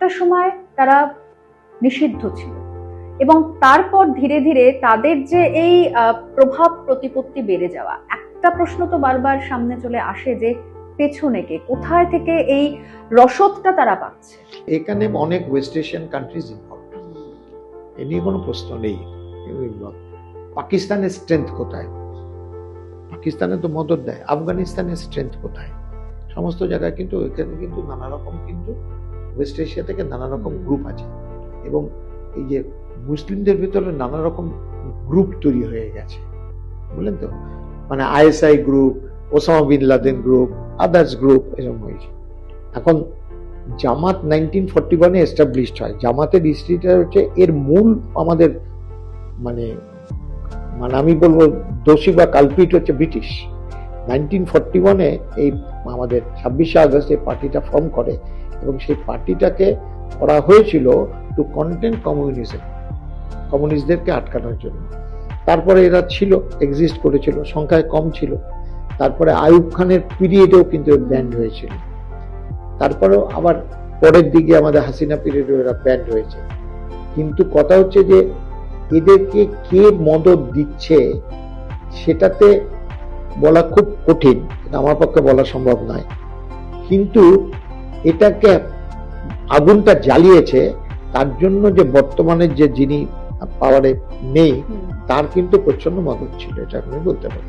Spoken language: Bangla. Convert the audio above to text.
একটা সময় তারা নিষিদ্ধ ছিল এবং তারপর ধীরে ধীরে তাদের যে এই প্রভাব প্রতিপত্তি বেড়ে যাওয়া, একটা প্রশ্ন তো বারবার সামনে চলে আসে যে পেছনে কে, কোথায় থেকে এই রসদটা তারা পাচ্ছে? এখানে অনেক ওয়েস্ট এশিয়ান কান্ট্রিজ ইনভলভ, এ নিয়ে কোনো প্রশ্ন নেই। পাকিস্তানের স্ট্রেংথ কোথায়? পাকিস্তানে তো মদত দেয়। আফগানিস্তানের স্ট্রেংথ কোথায়? সমস্ত জায়গায় কিন্তু এখানে কিন্তু নানা রকম, কিন্তু ওয়েস্ট এশিয়া থেকে নানা রকম গ্রুপ আছে এবং এই যে মুসলিমদের ভিতরে নানা রকম গ্রুপ তৈরি হয়ে গেছে, বুঝলেন তো, মানে ISI group, Osama bin Laden group, others group, এরকম হয়েছে। এখন জামাত 1941-এ এস্টাবলিশড হয়। জামাতের হিস্ট্রিটা হচ্ছে, এর মূল আমাদের মানে মানে আমি বলবো দোষী বা কালপিট হচ্ছে ব্রিটিশ। 1941-এ এই আমাদের 26শে আগস্ট এই পার্টিটা ফর্ম করে এবং সেই পার্টিটাকে করা হয়েছিল টু কন্টেন কমিউনিজম, কমিউনিস্টদেরকে আটকানোর জন্য। তারপরে এরা ছিল, এক্সিস্ট করেছিল, সংখ্যায় কম ছিল। তারপরে আইয়ুব খানের পিরিয়ডেও কিন্তু ব্যান্ড হয়েছিল। তারপরেও আবার পরের দিকে আমাদের হাসিনা পিরিয়ডে এরা ব্যান্ড হয়েছে। কিন্তু কথা হচ্ছে যে এদেরকে কে মদত দিচ্ছে সেটাতে বলা খুব কঠিন, আমার পক্ষে বলা সম্ভব নয়। কিন্তু এটাকে আগুনটা জ্বালিয়েছে তার জন্য যে বর্তমানে যে যিনি পাওয়ারে নেই তার কিন্তু প্রচন্ড মদত ছিল, এটা আমি বলতে পারি।